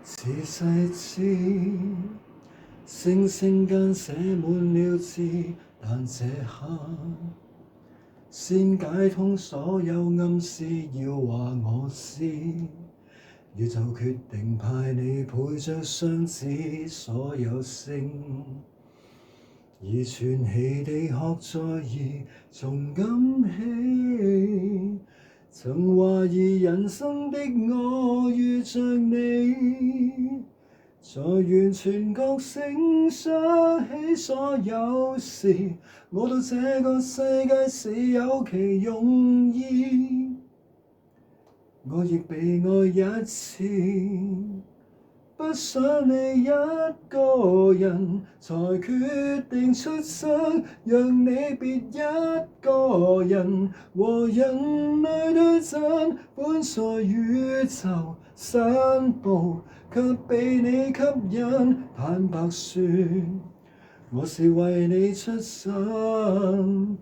自細知星星間寫滿了字，但這刻先解通所有暗示，要話我知，宇宙決定派你陪着雙子，所有星已串起地殼在移，從今起曾懷疑人生的我遇着你，在完全覺醒想起所有事，我到這個世界是有其用意，我亦被愛一次，不想你一個人才決定出生，讓你別一個人和人類對陣，本在宇宙散步，卻被你吸引。坦白說，我是為你出生，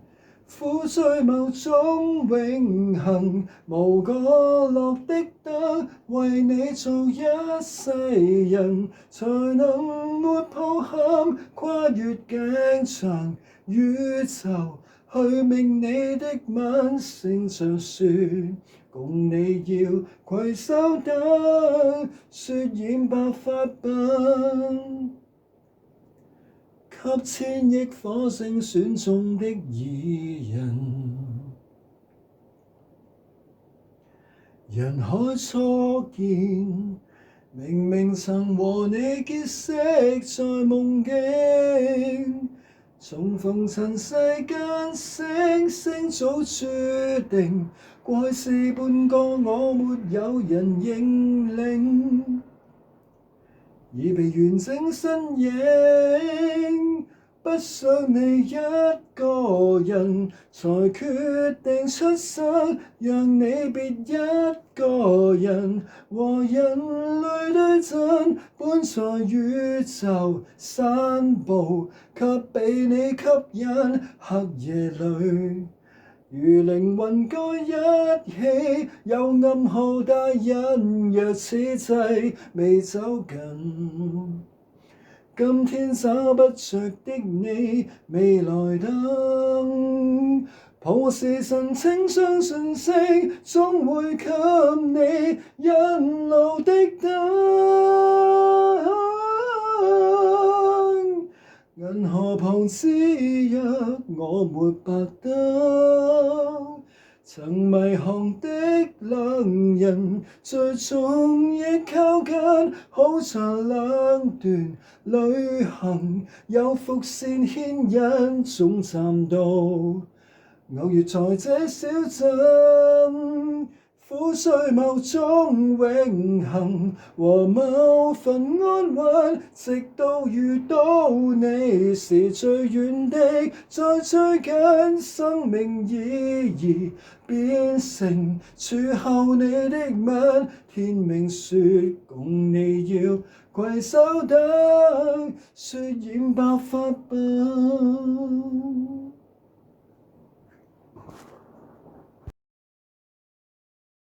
苦追某種永恆，無角落的燈，為你做一世人，才能沒抱憾，跨越鏡像宇宙，去覓你的吻，聖上說共你要攜手等，雪染白髮鬢，給千億火星選中的異人。人海初見，明明曾和你結識在夢境，重逢塵世間星星早注定，過去是半個我沒有人認領，已被完整身影，不想你一個人才決定出生，讓你別一個人和人類對陣，本在宇宙散步，卻被你吸引，黑夜裏如靈魂該一起，有暗號帶引，若此際未走近，今天找不着的你，未來等，抱時辰請相信星，總會給你引路的燈。銀河旁只有我沒白燈，曾迷航的冷人，最終亦靠近，好像兩段旅行，有伏線牽引，總站到偶遇在這小鎮，苦追某種永恆和某份安穩，直到遇到你是最遠的，在追緊生命意義，變成處後你的吻，天命說共你要攜手等，雪染白髮鬢。